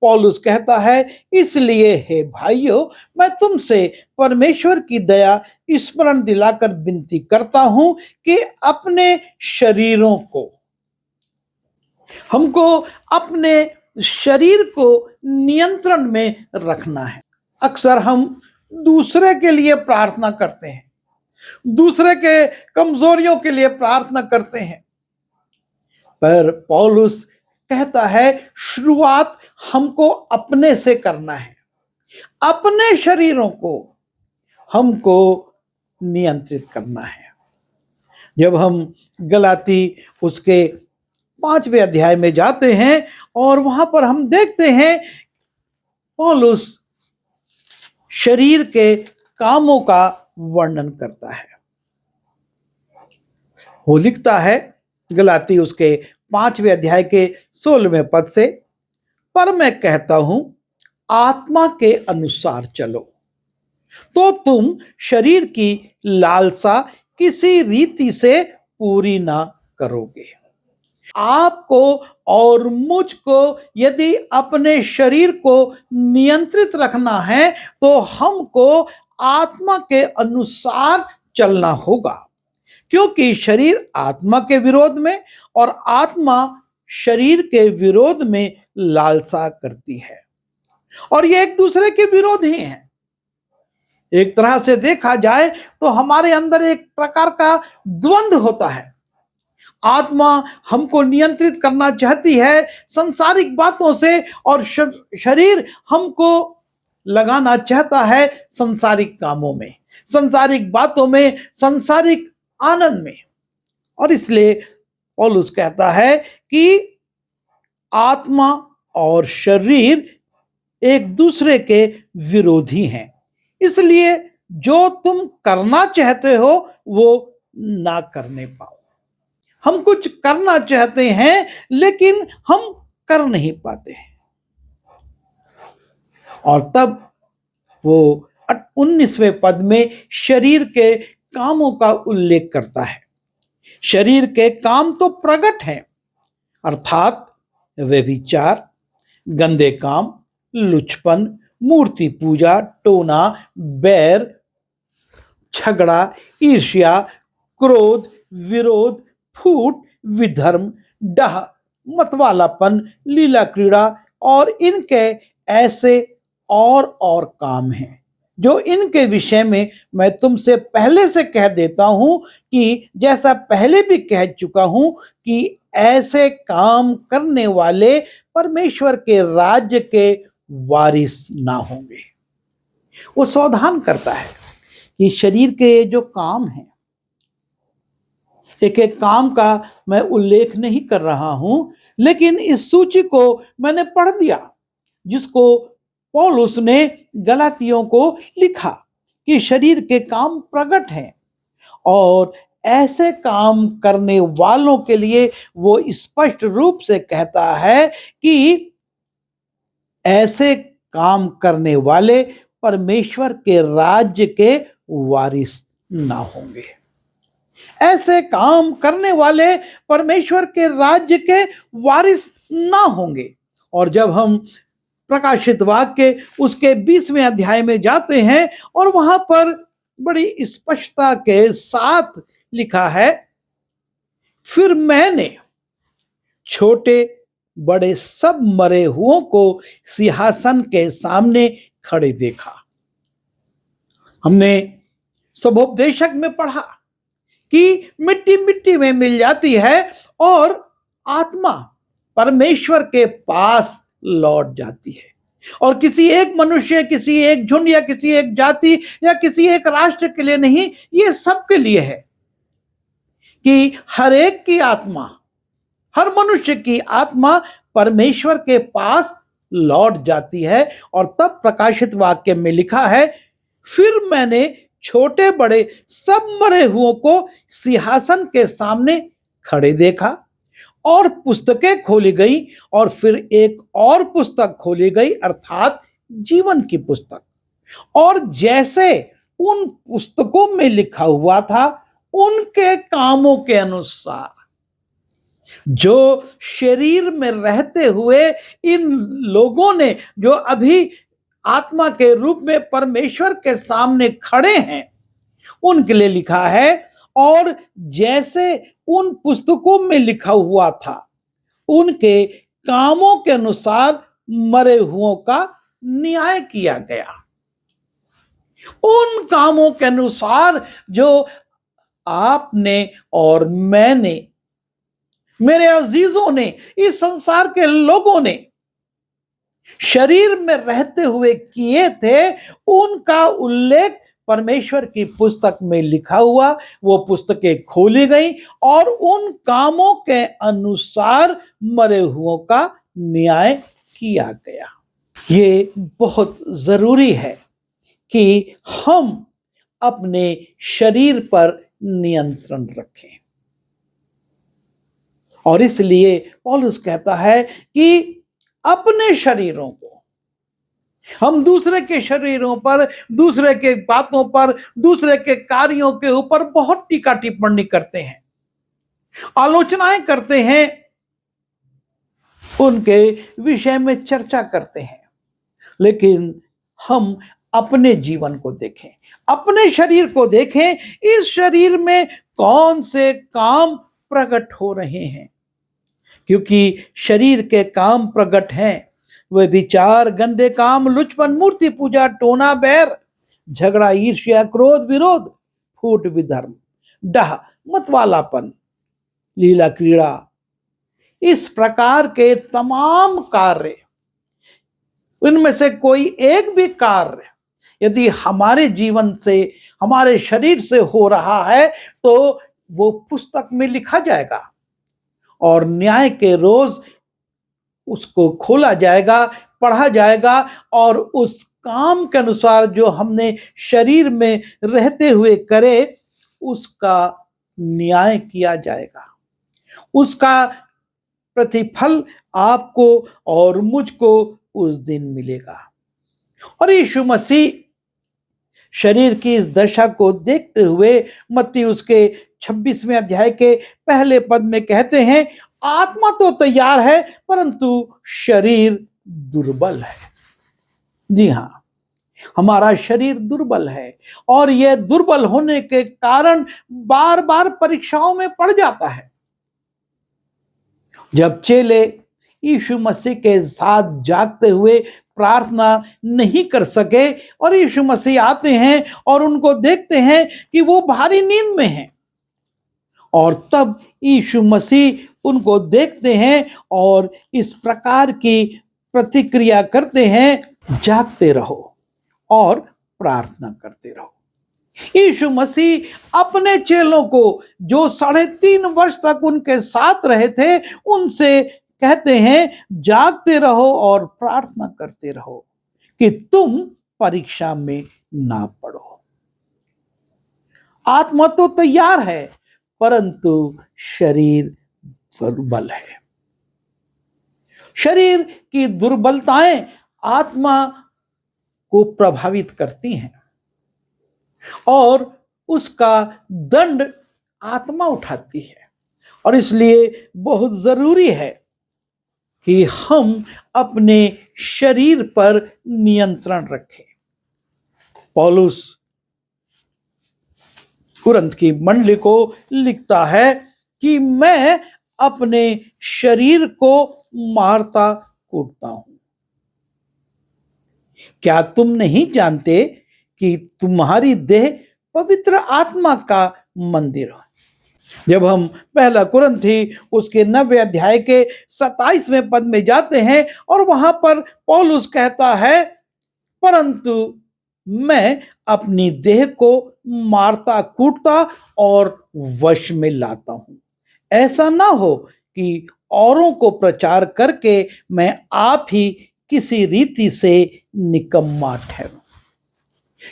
पौलुस कहता है, इसलिए हे भाइयों, मैं तुमसे परमेश्वर की दया स्मरण दिलाकर विनती करता हूं कि अपने शरीरों को, हमको अपने शरीर को नियंत्रण में रखना है। अक्सर हम दूसरे के लिए प्रार्थना करते हैं, दूसरे के कमजोरियों के लिए प्रार्थना करते हैं, पर पौलुस कहता है शुरुआत हमको अपने से करना है। अपने शरीरों को हमको नियंत्रित करना है। जब हम गलाती उसके 5वें अध्याय में जाते हैं और वहां पर हम देखते हैं पौलुस शरीर के कामों का वर्णन करता है। वो लिखता है गलाती उसके 5वें अध्याय के 16वें पद से, पर मैं कहता हूं आत्मा के अनुसार चलो, तो तुम शरीर की लालसा किसी रीति से पूरी ना करोगे। आपको और मुझको यदि अपने शरीर को नियंत्रित रखना है तो हमको आत्मा के अनुसार चलना होगा, क्योंकि शरीर आत्मा के विरोध में और आत्मा शरीर के विरोध में लालसा करती है, और ये एक दूसरे के विरोध ही हैं। एक तरह से देखा जाए तो हमारे अंदर एक प्रकार का द्वंद्व होता है। आत्मा हमको नियंत्रित करना चाहती है संसारिक बातों से, और शरीर हमको लगाना चाहता है संसारिक कामों में, संसारिक बातों में, संसारिक आनंद में। और इसलिए पौलुस कहता है कि आत्मा और शरीर एक दूसरे के विरोधी हैं, इसलिए जो तुम करना चाहते हो वो ना करने पाओ। हम कुछ करना चाहते हैं लेकिन हम कर नहीं पाते हैं। और तब वो 19वें पद में शरीर के कामों का उल्लेख करता है। शरीर के काम तो प्रकट हैं, अर्थात व्यभिचार, गंदे काम, लुचपन, मूर्ति पूजा, टोना, बैर, झगड़ा, ईर्ष्या, क्रोध, विरोध, फूट, विधर्म, डह, मतवालापन, लीला क्रीड़ा और इनके ऐसे और काम हैं, जो इनके विषय में मैं तुमसे पहले से कह देता हूं कि जैसा पहले भी कह चुका हूं कि ऐसे काम करने वाले परमेश्वर के राज्य के वारिस ना होंगे। वो सावधान करता है कि शरीर के जो काम हैं, एक एक काम का मैं उल्लेख नहीं कर रहा हूं, लेकिन इस सूची को मैंने पढ़ लिया जिसको पौलुस ने गलातियों को लिखा कि शरीर के काम प्रकट हैं, और ऐसे काम करने वालों के लिए वो स्पष्ट रूप से कहता है कि ऐसे काम करने वाले परमेश्वर के राज्य के वारिस ना होंगे। ऐसे काम करने वाले परमेश्वर के राज्य के वारिस ना होंगे। और जब हम प्रकाशित वाक्य उसके 20वें अध्याय में जाते हैं और वहां पर बड़ी स्पष्टता के साथ लिखा है, फिर मैंने छोटे बड़े सब मरे हुओं को सिंहासन के सामने खड़े देखा। हमने सबोपदेशक में पढ़ा कि मिट्टी मिट्टी में मिल जाती है और आत्मा परमेश्वर के पास लौट जाती है, और किसी एक मनुष्य, किसी एक झुंड या किसी एक जाति या किसी एक राष्ट्र के लिए नहीं, ये सबके लिए है कि हर एक की आत्मा, हर मनुष्य की आत्मा परमेश्वर के पास लौट जाती है। और तब प्रकाशित वाक्य में लिखा है, फिर मैंने छोटे बड़े सब मरे हुओं को सिंहासन के सामने खड़े देखा, और पुस्तकें खोली गई, और फिर एक और पुस्तक खोली गई, अर्थात जीवन की पुस्तक। और जैसे उन पुस्तकों में लिखा हुआ था उनके कामों के अनुसार जो शरीर में रहते हुए इन लोगों ने जो अभी आत्मा के रूप में परमेश्वर के सामने खड़े हैं, उनके लिए लिखा है। और जैसे उन पुस्तकों में लिखा हुआ था, उनके कामों के अनुसार मरे हुओं का न्याय किया गया। उन कामों के अनुसार जो आपने और मैंने, मेरे अजीजों ने, इस संसार के लोगों ने शरीर में रहते हुए किए थे, उनका उल्लेख परमेश्वर की पुस्तक में लिखा हुआ। वो पुस्तकें खोली गई और उन कामों के अनुसार मरे हुओं का न्याय किया गया। ये बहुत जरूरी है कि हम अपने शरीर पर नियंत्रण रखें। और इसलिए पौलुस कहता है कि अपने शरीरों को, हम दूसरे के शरीरों पर, दूसरे के बातों पर, दूसरे के कार्यों के ऊपर बहुत टीका टिप्पणी करते हैं, आलोचनाएं करते हैं, उनके विषय में चर्चा करते हैं। लेकिन हम अपने जीवन को देखें, अपने शरीर को देखें। इस शरीर में कौन से काम प्रकट हो रहे हैं? क्योंकि शरीर के काम प्रकट हैं, वे विचार, गंदे काम, लुचपन, मूर्ति पूजा, टोना, बैर, झगड़ा, ईर्ष्या, क्रोध, विरोध, फूट, विधर्म, डाह, मतवालापन, लीला क्रीड़ा, इस प्रकार के तमाम कार्य, इनमें से कोई एक भी कार्य यदि हमारे जीवन से, हमारे शरीर से हो रहा है, तो वो पुस्तक में लिखा जाएगा और न्याय के रोज उसको खोला जाएगा, पढ़ा जाएगा और उस काम के अनुसार जो हमने शरीर में रहते हुए करे, उसका न्याय किया जाएगा। उसका प्रतिफल आपको और मुझको उस दिन मिलेगा। और यीशु मसीह शरीर की इस दशा को देखते हुए मत्ती उसके 26वें अध्याय के पहले पद में कहते हैं, आत्मा तो तैयार है परंतु शरीर दुर्बल है। जी हां, हमारा शरीर दुर्बल है और यह दुर्बल होने के कारण बार बार परीक्षाओं में पड़ जाता है। जब चेले यीशु मसीह के साथ जागते हुए प्रार्थना नहीं कर सके और यीशु मसीह आते हैं और उनको देखते हैं कि वो भारी नींद में हैं, और तब यीशु मसीह उनको देखते हैं और इस प्रकार की प्रतिक्रिया करते हैं, जागते रहो और प्रार्थना करते रहो। यीशु मसीह अपने चेलों को जो 3.5 वर्ष तक उनके साथ रहे थे, उनसे कहते हैं, जागते रहो और प्रार्थना करते रहो कि तुम परीक्षा में ना पड़ो। आत्मा तो तैयार है परंतु शरीर दुर्बल है। शरीर की दुर्बलताएं आत्मा को प्रभावित करती हैं और उसका दंड आत्मा उठाती है। और इसलिए बहुत जरूरी है कि हम अपने शरीर पर नियंत्रण रखें। पौलुस कुरिन्थ की मंडली को लिखता है कि मैं अपने शरीर को मारता कूटता हूं। क्या तुम नहीं जानते कि तुम्हारी देह पवित्र आत्मा का मंदिर है? जब हम पहला कुरिन्थी उसके 9वें अध्याय के 27वें पद में जाते हैं और वहां पर पौलुस कहता है, परंतु मैं अपनी देह को मारता कूटता और वश में लाता हूं, ऐसा ना हो कि औरों को प्रचार करके मैं आप ही किसी रीति से निकम्मा ठहरूं।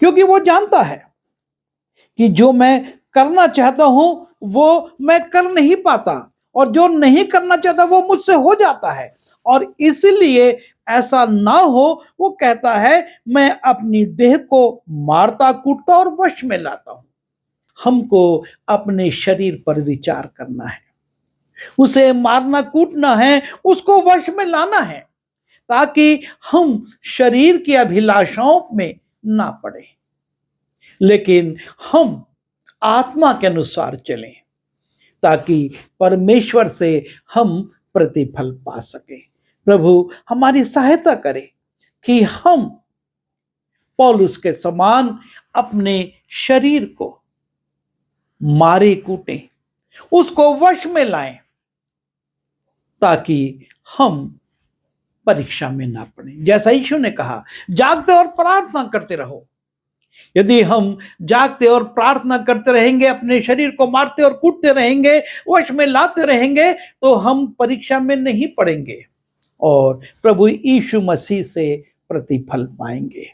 क्योंकि वो जानता है कि जो मैं करना चाहता हूं वो मैं कर नहीं पाता, और जो नहीं करना चाहता वो मुझसे हो जाता है। और इसलिए ऐसा ना हो, वो कहता है, मैं अपनी देह को मारता कूटता और वश में लाता हूं। हमको अपने शरीर पर विचार करना है। उसे मारना कूटना है, उसको वश में लाना है, ताकि हम शरीर की अभिलाषाओं में ना पड़े, लेकिन हम आत्मा के अनुसार चलें, ताकि परमेश्वर से हम प्रतिफल पा सकें। प्रभु हमारी सहायता करे कि हम पौलुस के समान अपने शरीर को मारे कूटें, उसको वश में लाएं, ताकि हम परीक्षा में ना पड़े। जैसा यीशु ने कहा, जागते और प्रार्थना करते रहो। यदि हम जागते और प्रार्थना करते रहेंगे, अपने शरीर को मारते और कूटते रहेंगे, वश में लाते रहेंगे, तो हम परीक्षा में नहीं पड़ेंगे और प्रभु यीशु मसीह से प्रतिफल पाएंगे।